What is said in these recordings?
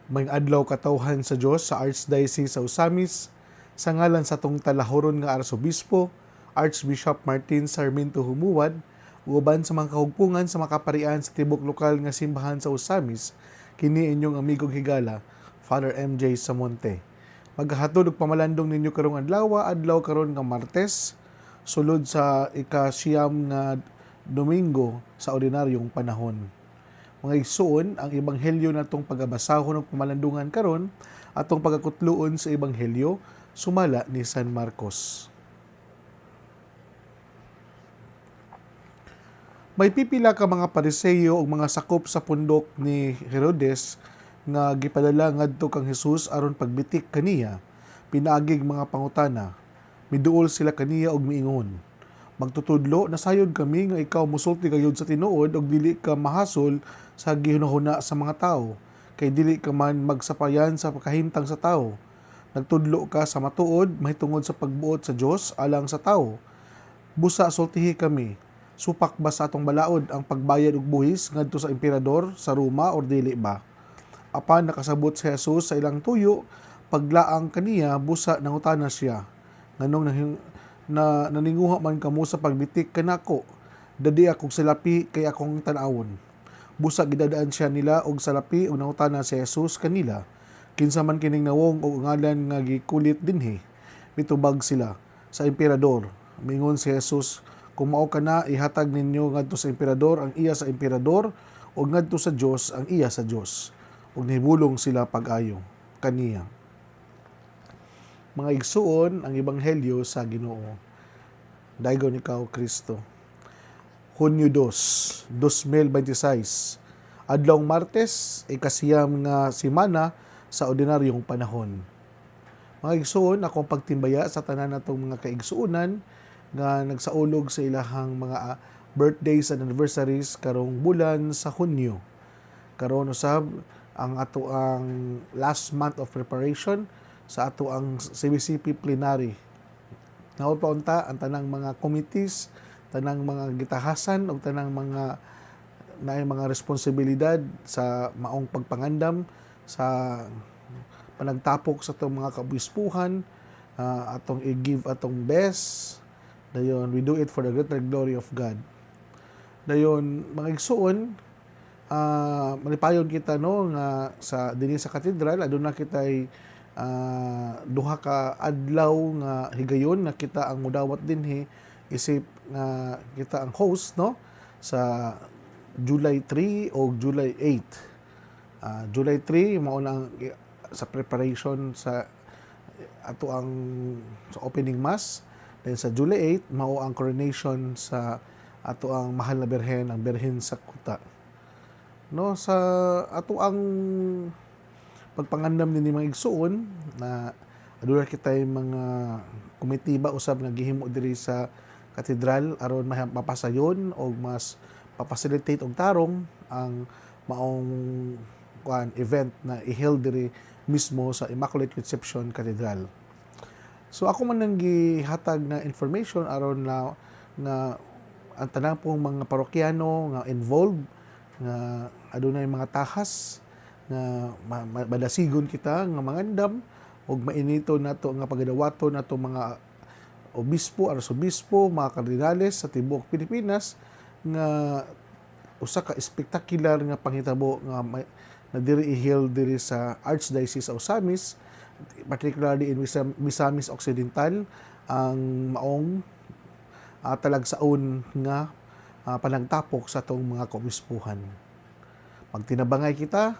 May adlaw katawhan sa Dios sa Archdiocese sa Osamis sa ngalan sa tong talahoron nga Arsobispo, Archbishop Martin Sarmiento Humuad, uban sa mga kahugpungan sa makaparian sa tibok lokal nga simbahan sa Osamis, kini inyong amigong higala, Father MJ Samonte. Maghahatod og pamalandong ninyo karong adlaw karon nga Martes, sulod sa ika-siyam nga Domingo sa ordinaryong panahon. Mga igsoon, ang ebanghelyo natong pagabasahon ng pamalandungan karon atong pagakutloon sa ebanghelyo sumala ni San Marcos. May pipila ka mga Pariseyo ug mga sakop sa pundok ni Herodes nga gipadala ngadto kang Hesus aron pagbitik kaniya. Pinaagig mga pangutana. Miduol sila kaniya og miingon, magtutudlo nasayod kami nga ikaw musulti gayud sa tinuod og dili ka mahasol sa gihunahuna sa mga tawo, kay dili ka man magsapayan sa pakahimtang sa tawo. Nagtudlo ka sa matuod mahitungod sa pagbuot sa Dios alang sa tawo. Busa sultihi kami, supak ba sa atong balaod ang pagbayad og buhis ngadto sa emperador sa Roma or dili ba? Apan nakasabot si Jesus sa ilang tuyo, paglaang kaniya busa nangutana siya, nganong naninguha man kamo sa pagbitik kanako, dadi akong salapi kay akong tan-awon. Busa gidadaan siya nila og salapi ug nangutana si Jesus kanila, kinsa man kining nawong og ngalan nga gikulit dinhi. Mitubag sila, sa emperador. Mingon si Jesus, kung mao kana ihatag ninyo ngadto sa emperador ang iya sa emperador ug ngadto sa Dios ang iya sa Dios. Ug nahibulong sila pag-ayo kaniya. Mga igsuon, ang ebanghelyo sa Ginoo. Daygon ikaw Kristo. Hunyo 2, 2026. Adlawng Martes, ikasiyam nga semana sa ordinaryong panahon. Mga igsuon, akong pagtimbaya sa tanan natong mga kaigsuonan nga nagsaulog sa ilahang mga birthdays and anniversaries karong bulan sa Hunyo. Karon usab ang ato ang last month of preparation sa ato ang CBCP plenary. Naon pa unta ang tanang mga committees, tanang mga gitahasan o tanang mga naay mga responsibilidad sa maong pagpangandam sa panagtapok sa itong mga kabispuhan, atong i-give atong best. Dayon, we do it for the greater glory of God. Dayon, mga igsuon, malipayon kita no nga sa dinhi sa katedral aduna kitay duha ka adlaw nga higayon nga kita ang mudawat dinhi isip nga kita ang host no sa July 3 o July 8. July 3 mao nang sa preparation sa ato ang sa opening mass, then sa July 8 mao ang coronation sa ato ang mahal na birhen, ang Birhen sa Kuta. No, sa ato ang pagpangandam ni mga igsuon na aduna kitay mga komitiba usab nga gihimo diri sa katedral aron mapasayon o mas papacilitate og tarong ang maong event na i-held diri mismo sa Immaculate Conception Cathedral. So ako man nang gihatag na information aron na ang tanang pong mga parokyano nga involved nga adunay mga tahas nga madasigon kita nga mangandam og mainito nato nga pagadawaton nato mga obispo, arsobispo, mga kardinales sa tibuok Pilipinas nga usa ka spectacular nga panghitabo nga na diri i-held diri sa Archdiocese sa Osamis, particularly in Misamis Occidental, ang maong talagsaon nga panagtapok sa tong mga kaobispuhan. Magtinabangay kita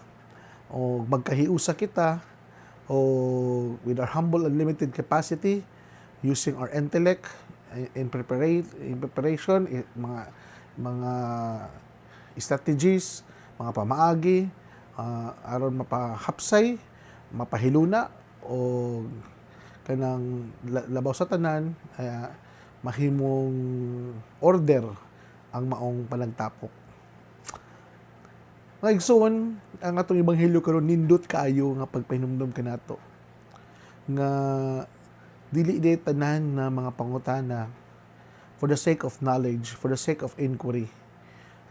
o magkahiusa kita o with our humble and limited capacity using our intellect in preparation, mga strategies, mga pamaagi aron mapahapsay, mapahiluna o kanang labaw sa tanan mahimong order ang maong panagtapok. Mga igsoon, ang atong ebanghelyo karon nindot kaayo nga pagpahinumdom kanato nga dili di tanan na mga pangutana for the sake of knowledge, for the sake of inquiry.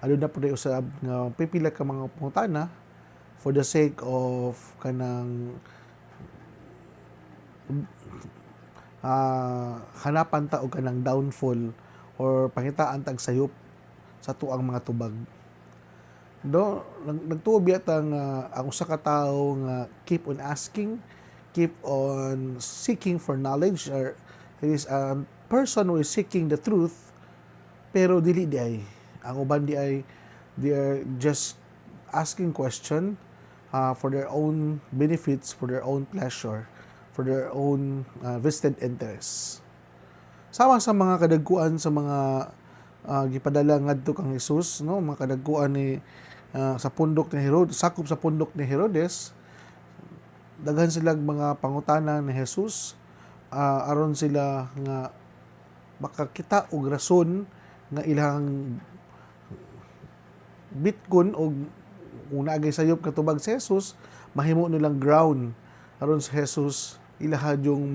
Ano na po usab nga pipila ka mga pangutana for the sake of kanang hanapan ta og kanang downfall or pangitaan tag sayop sa tuang mga tubag. Nagtuo biya ta nga ang usa ka tawo nga keep on asking, keep on seeking for knowledge, or it is a person who is seeking the truth, pero dili di ay. Ang uban di ay, they are just asking question for their own benefits, for their own pleasure, for their own vested interests. Sama sa mga kadagkuan sa mga gipadala ngadto kang Hesus, no, mga kadagkuan ni sa pundok ni Herodes, sakop sa pundok ni Herodes, daghan sila mga pangutana ni Jesus, aron sila nga makakita og rason nga ilang bitkon og kung naagay sayop katubag si Jesus, mahimo nilang ground aron si Jesus ilahad yung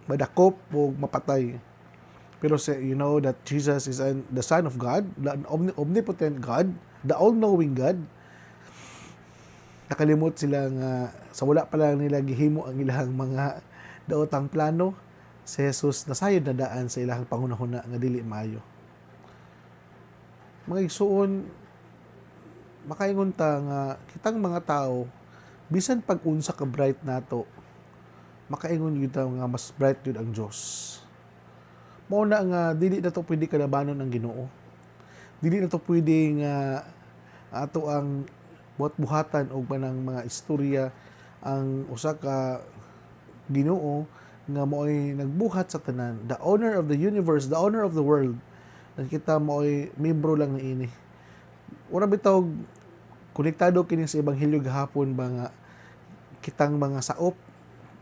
madakop o mapatay. Pero you know that Jesus is the Son of God, the omnipotent God, the all-knowing God. Nakalimot sila nga sa wala pa lang nila gihimo ang ilahang mga daotang plano, si Jesus nasayod na daan sa ilahang pangunahuna nga dili maayo. Mga igsuon, makaingon ta nga kitang mga tao bisan pag unsa ka bright nato, makaingon gyud ta nga mas bright gyud ang Dios. Mao na nga dili na to pwede kalabanon ang Ginoo. Dili na to pwede nga ato ang buhat-buhatan og manang mga istorya ang usa ka Ginoo nga mo'y nagbuhat sa tanan, the owner of the universe, the owner of the world. Kita mo'y membro lang niini. Ura bitaw konektado kini sa ebanghelyo gahapon ba nga kitang mga saop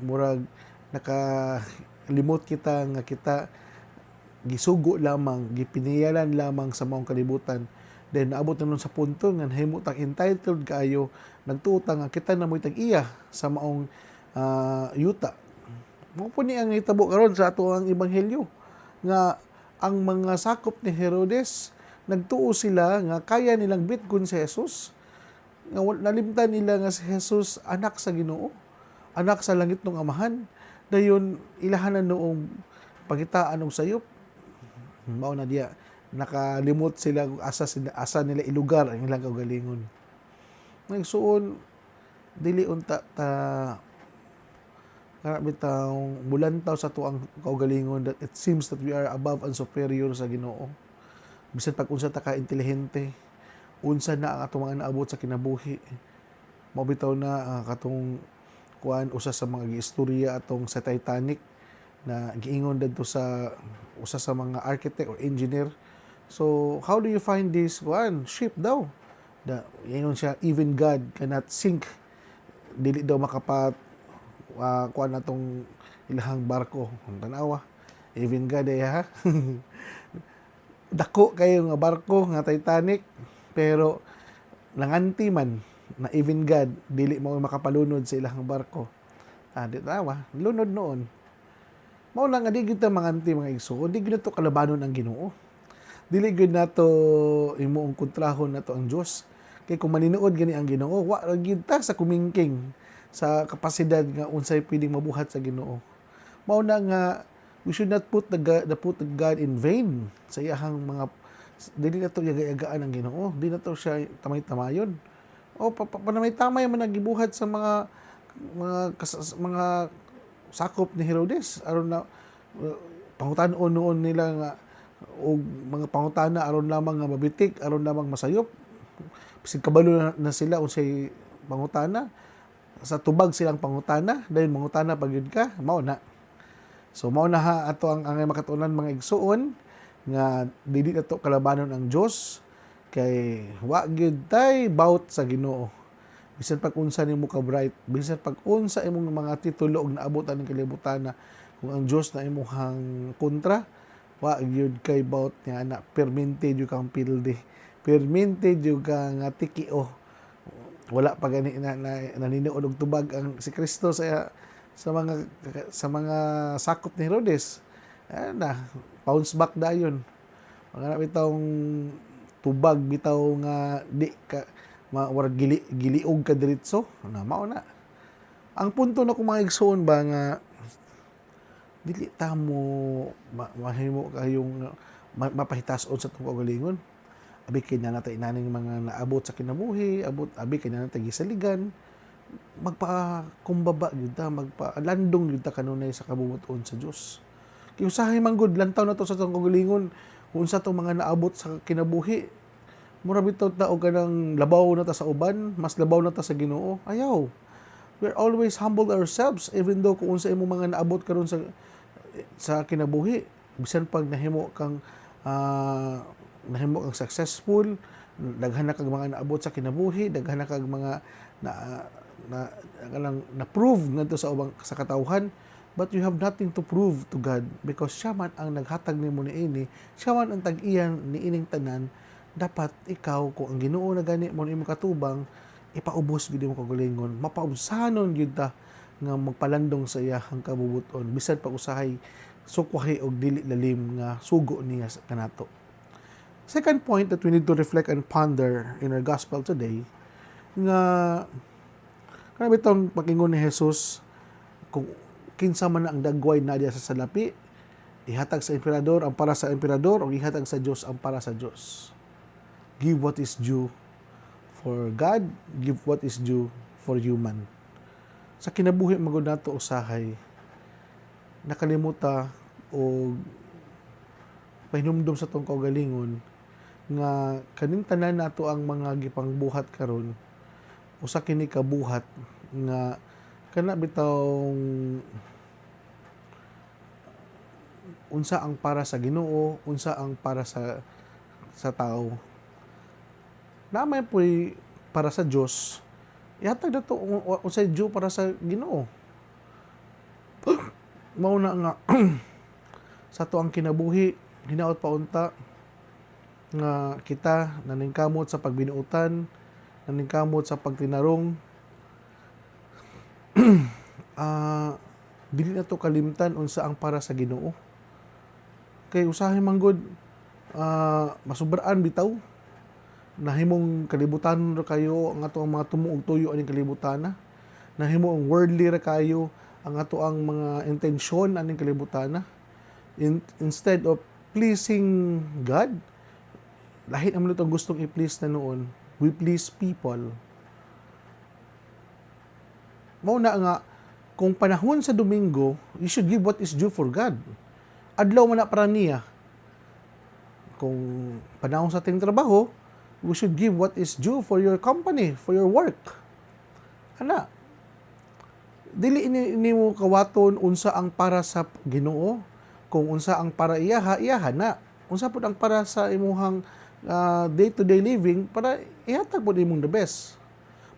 murag nakalimot kita nga kita gisugo lamang, gipiniyalan lamang sa maong kalibutan. Then naabot na nun sa punto nga nahimutang entitled kaayo, nagtuota nga kita na mo'y tag-iya sa maong yuta. Mo po ni ang hitabo karon sa ato ang ebanghelyo nga ang mga sakop ni Herodes nagtuo sila nga kaya nilang bitkon si Jesus, nga nalimtan nila nga si Jesus anak sa Ginoo, anak sa langit ng Amahan, dayon ilahanan noong pagitaan og sayop. Mao na diya nakalimot sila kung asa nila ilugar ang ilang kaugalingon. Nagsuon dili unta ta bitaw mulantaw sa tuang kaugalingon that it seems that we are above and superior sa Ginoo. Bisan pag unsa ta ka intelihente, unsa na ang atong mga naabot sa kinabuhi. Mao bitaw na katong usa sa mga giistorya atong sa Titanic na giingon dadto sa usa sa mga architect or engineer. So how do you find this ship daw? Ingon siya, even God cannot sink. Dili daw makapat natong ilahang barko. Ang tanawa, even God ay ha. Dako kayo nga barko nga Titanic, pero nanganti man na even God dili mo makapalunod sa ilahang barko. Di tawa, lunod noon. Mao lang nga di gyud ta manganti mga igsoon, di gyud nato kalabanon ang Ginoo. Dili gyud nato imuong kontrahon nato ang Dios. Kay kung maninuod gani ang Ginoo, wa ra gyud ta sa kumingking sa kapasidad nga unsay pwedeng mabuhat sa Ginoo. Mao na nga we should not put the God in vain sa iyahang mga dili nato yaga-yagaan ang Ginoo, di nato siya tamay-tamayon. O panamay-tamay man nagibuhat sa mga sakop ni Herodes aron na pangutan-on noon nila nga og mga pangutana aron lamang nga mabitik, aron lamang masayop. Bisig kabalo na sila unsay pangutana, sa tubag silang pangutana, dahil mangutana pagyud ka, mao na. So mao na ha ato ang makatunan mga igsuon nga dili nato kalabanon ang Dios, kay wa gyud tay bout sa Ginoo. Bisan pag unsa nimo ka bright, bisan pag unsa imong mga titulo og naabot aning kalibutan, kung ang Dios na imong kontra, wa gyud kay bout nga ana, perminted yung kang pilde, perminted yung kang tikio. Wala pa gani naniniod og tubag ang si Kristo sa mga sakop ni Herodes. Bounce back dayon. Mga bitawng tubag bitaw nga warag giliog ka diretso na mao na. Ang punto na kung mga igsoon ba nga dili ta mo mahimo kayong mapahitason sa tong kaugalingon. Abi kanya natay inaning mga naabot sa kinabuhi, abi kanya natay gisaligan, magpakumbaba gyud ta, magpalandong gyud ta kanunay sa kabubuton sa Dios. Kay usahay man gud lantaw na to sa tong kaugalingon, kung sa tong mga naabot sa kinabuhi, mura bitaw ta og kanang labaw na ta sa uban, mas labaw na ta sa Ginoo. Ayaw. We're always humble ourselves even though kung unsa imong mga naabot karon sa kinabuhi, bisan pag nahimo kang successful, daghan na kag mga naabot sa kinabuhi, daghan na kag mga na prove ngadto sa katawhan, but you have nothing to prove to God because siya man ang naghatag nimo niini, siya man ang tag-iyan niining tanan. Dapat ikaw kung ang Ginoo na gani mo imong katubang, ipaubos gid mo kaugalingon, mapaubsanon gyud ta nga magpalandong sa iyang kabubuton bisan pag usahay sukwahi og dili lalim nga sugo niya sa kanato. Second point that we need to reflect and ponder in our gospel today nga kanang bitong pakingon ni Jesus kung kinsa man ang dagway na diya sa salapi, ihatag sa emperador ang para sa emperador o ihatag sa Dios ang para sa Dios. Give what is due for God, give what is due for human. Sa kinabuhi magud nato usahay, nakalimuta o pahinumdum sa tong kaugalingon nga kaning tanan nato ang mga gipangbuhat karon, usa kini ka buhat nga kana bitawng unsa ang para sa Ginoo, unsa ang para sa tao. Namay po'y para sa Dios, ihatag nato unsay due para sa Ginoo. Mao na nga sa to ang kinabuhi, hinaot pa unta nga kita naningkamot sa pagbinuotan, naningkamot sa pagtinarong. Dili na to kalimtan unsa ang para sa Ginoo. Kay usahay man gud masubraan bitaw nahimong kalibutan ra kayo ang ato ang mga tumuog tuyo aning kalibutan, nahimong worldly ra kayo ang ato ang mga intensyon aning kalibutan. Instead of pleasing God, lahi naman ito gustong i-please na noon, we please people. Mao na nga, kung panahon sa Domingo, you should give what is due for God. Adlaw man na para niya. Kung panahon sa ating trabaho, we should give what is due for your company, for your work. Ana, dili ini mo kawaton unsa ang para sa Ginoo, kung unsa ang para iyaha na. Unsa pud ang para sa imuhang day-to-day living, para ihatag pud imong the best.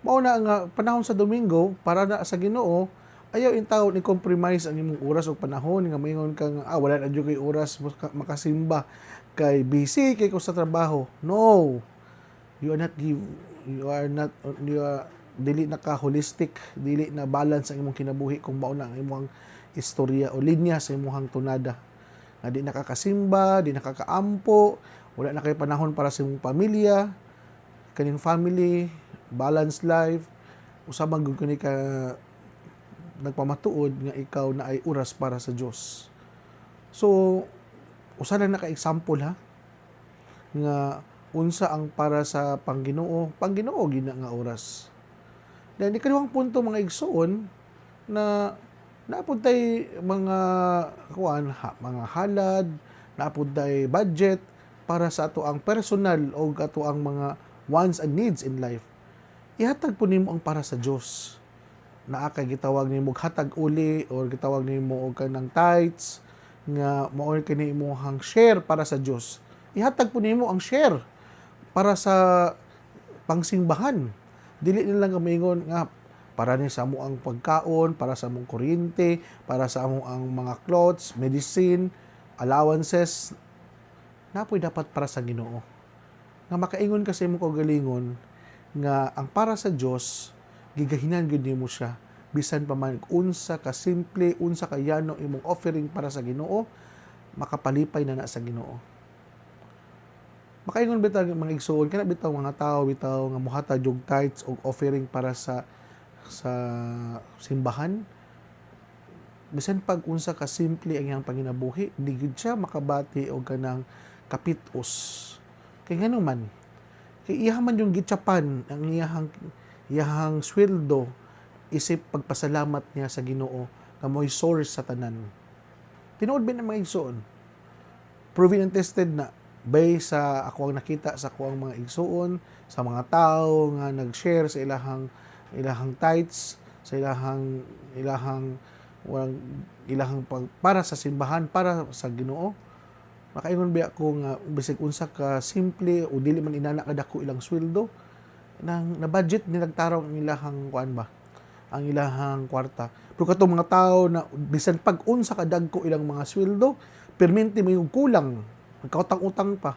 Mao na nga panahon sa Domingo para na sa Ginoo, ayaw intaw ni compromise ang imong oras o panahon nga moingon kang wala na jud kay oras makasimba kay busy kay ko sa trabaho. No. You are dili na ka holistic, dili na balance ang imong kinabuhi kung mao na ang imong istorya o linya sa imong tunada. Nga di nakakasimba, di nakakaampo, wala na kay panahon para sa imong pamilya, kaning family, balanced life, usabang gud kani ka nagpamatuod nga ikaw na ay oras para sa Dios. So, usa na ka-example ha nga unsa ang para sa Pangginoo gina nga oras. Then ikaduhang punto mga igsoon na naapod tay mga mga halad, naapod tay budget para sa ato ang personal o ato ang mga wants and needs in life. Ihatag po nimo ang para sa Dios. Naa kay gitawag nimo hatag uli or gitawag nimo og kanang tithes nga mao kini imong share para sa Dios. Ihatag po nimo ang share para sa pangsimbahan. Dili nila nga maingon nga para ni sa amo ang pagkaon, para sa among kuryente, para sa amo ang mga clothes, medicine, allowances. Napoy dapat para sa Ginoo. Nga makaingon ka sa imong kaugalingon nga ang para sa Dios gigahinan gyud nimo siya bisan pa man unsa ka simple, unsa ka yano imong offering para sa Ginoo, makapalipay na sa Ginoo. Makaingon bitaw mga igsoon kana bitaw mga tao bitaw nga mohatag og tithes o offering para sa simbahan, bisan pag unsa ka simple ang iyang panginabuhi, di gid siya makabati og kanang kapitos. Kay ngano man, kay iya man yung gitsapan ang iyahang sweldo isip pagpasalamat niya sa Ginoo nga mo'y source sa tanan. Tinuod ba ng mga igsoon? Proven and tested na based sa ako ang nakita sa ako ang mga igsoon, sa mga tao nga nag-share sa ilahang tithes, sa ilahang para sa simbahan, para sa Ginoo. Makaingon ba ako nga bisig unsa ka simple o dili man inana kadako ilang sweldo nang na budget ni nagtaraw ang ilahang kuan ba, ang ilahang kwarta. Pero katong mga tao na bisan pag unsa kadagko ilang mga sweldo, permente may kulang, nagkautang-utang pa.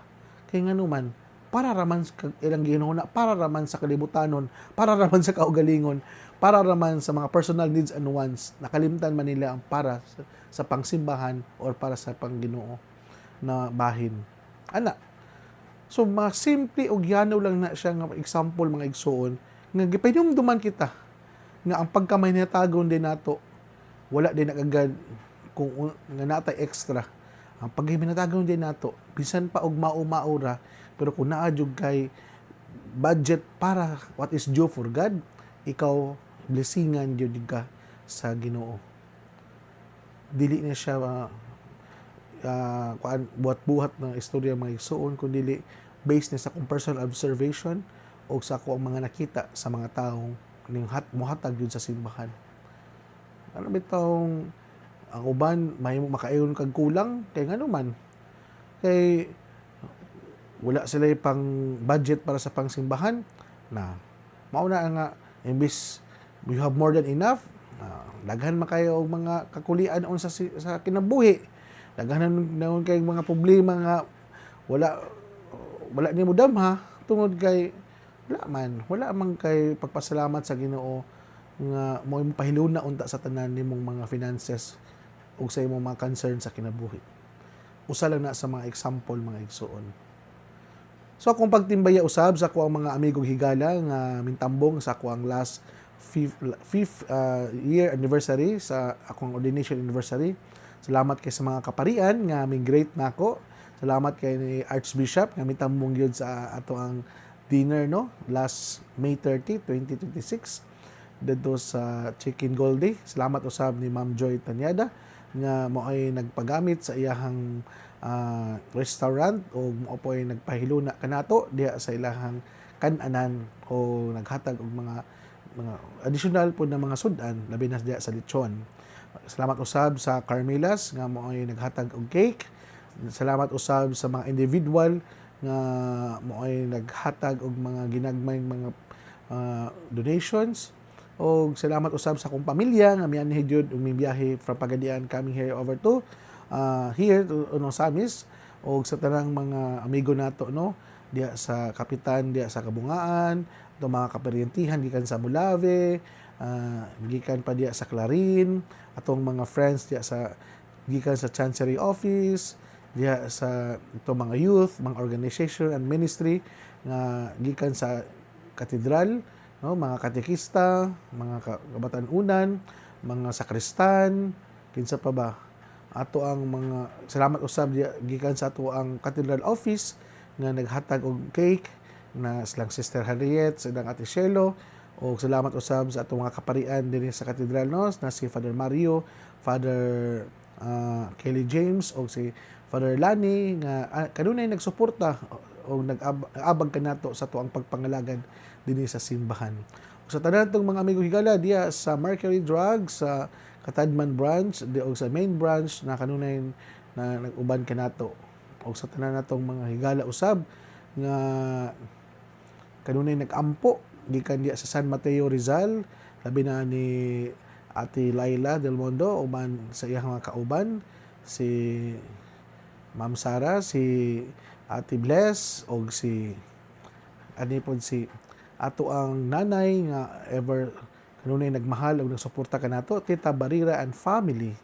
Kay ngano man, para raman sa ilang ginuna, para raman sa kalibutanon, para raman sa kaugalingon, para raman sa mga personal needs and wants, nakalimtan man nila ang para sa pangsimbahan or para sa pangginoo na bahin. Ana. So, mga simple o gyanaw lang na siya nga example mga igsoon, nga gipahinumduman kita, nga ang pagkamay natagon din nato, wala din agad kung nga natay extra. Ang paghiminatagon din nato, bisan pa og mao-maura, pero kung naa jud kay budget para what is due for God, ikaw blessingan jud ka sa Ginoo. Dili na siya buhat-buhat ng istorya mga igsoon, kundi based na sa akong personal observation o sa ako ang mga nakita sa mga taong muhatag yun sa simbahan. Ano bitawng ang uban may makaiyon kag kulang kay ngano man, kay wala sila pang budget para sa pangsimbahan na mauna nga imbis you have more than enough, daghan man kayo og mga kakulian on sa kinabuhi, daghan naman kay mga problema nga wala ni mo damha tungod kay wala man kay pagpasalamat sa Ginoo nga mo pahiluna unta sa tanan nimong mga finances ug sa imong mga concern sa kinabuhi. Usa lang na sa mga example mga igsoon. So akong pagtimbaya usab sa ako ang mga amigong higala nga mintambong sa ako ang last fifth year anniversary sa akong ordination anniversary. Salamat kay sa mga kaparian nga aming great nako. Salamat kay ni Archbishop nga mitambong gyud sa ato ang dinner no last May 30, 2026 dito sa Chicken Goldie. Salamat usab ni Ma'am Joy Tanyada nga moay nagpagamit sa iyahang restaurant o moay nagpahiluna kanato diha sa ilahang kan-anan o naghatag og mga additional po na mga sudan labi na diha sa lechon. Salamat usab sa Carmelas nga moay naghatag og cake. Salamat usab sa mga individual nga moay naghatag og mga ginagmayng mga donations. O salamat usab sa akong pamilya nga mianhi jud og mibiyahe from Pagadian coming here over to here to Samis o sa tanang mga amigo nato no diha sa Kapitan, diha sa Kabungaan, itong mga kaperyentihan gikan sa Mulave, gikan pa diha sa Clarin, atong mga friends diha sa gikan sa Chancery Office, diha sa itong mga youth, mga organization and ministry nga gikan sa katedral, no, mga katekista, mga kabatan-unan, mga sakristan, kinsa pa ba? Ato ang mga salamat usab gikan sa ato ang cathedral office nga naghatag og cake na silang Sister Harriet, silang Ate Shelo, o salamat usab sa ato mga kaparian dinhi sa katedral no na si Father Mario, Father Kelly James o si Father Lani nga kanunay nagsuporta o nag-abag kanato sa ato ang pagpangalagan dinhi sa simbahan. Sa tanan tong mga amigo higala diya sa Mercury Drugs sa Katadman branch o sa main branch na kanunay na nag-uban kanato o sa tanan natong mga higala usab nga kanunay nag-ampo gikan diya sa San Mateo Rizal labi na ni Ate Laila Del Mondo uban sa iyang mga kauban si Ma'am Sara, si Ate Bless og si anipod si ato ang nanay nga ever kanunay nagmahal og nagsuporta kanato, Tita Barira and family,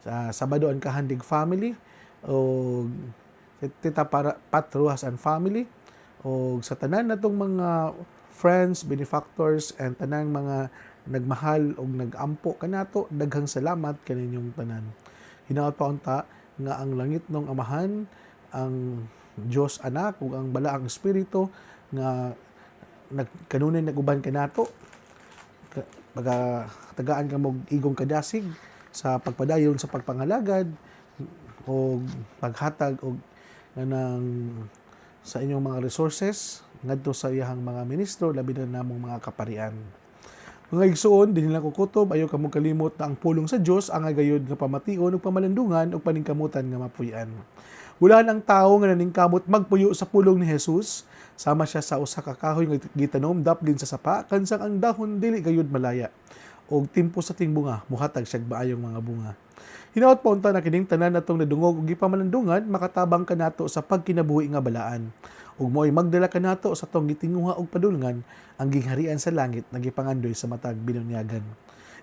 sa Sabado and Kahandig family, o Tita Patruhas and family, o sa tanan natong mga friends, benefactors, and tanang mga nagmahal o nagampo kanato, daghang salamat kaninyong tanan. Hinaot pa unta nga ang langit ng Amahan, ang Diyos Anak, ug ang Balaang Espiritu nga kanunay naguban kanato, tagaan ka mong igong kadasig sa pagpadayon sa pagpangalagad o paghatag og nang sa inyong mga resources ngadto sa iyahang mga ministro, labi na namong mga kaparian. Mga igsoon, dinhi lang ko kutob, ayaw kamo kalimot na ang pulong sa Dios ang gayud nga pamation ug pamalandungan ug paningkamutan nga mapuy-an. Wala ang tawo nga naningkamot magpuyo sa pulong ni Jesus, sama siya sa usa ka kahoy nga gitanom daplin sa sapa kansang ang dahon dili gayud malaya og timpo sa tingbunga muhatag siya maayong mga bunga. Hinaot pa unta na kining tanan natong nadungog ug gipamalandungan makatabang kanato sa pagkinabuhi nga balaan. Ug mo'y magdala kanato sa tong gitinguha og padulngan ang gingharian sa langit nga gipangandoy sa matag binunyagan.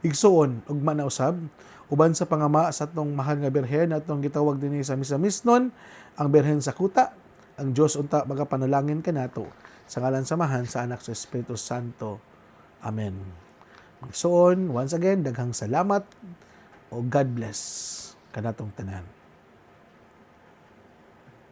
Igsuon ug manausab uban sa pangama sa tong mahal nga birhen natong gitawag dinhi sa misa misnon ang birhen sa kuta, ang Dios unta magapanalangin kanato sa ngalan samahan sa Anak sa Espiritu Santo. Amen. Igsuon, once again daghang salamat o God bless kanatong tanan.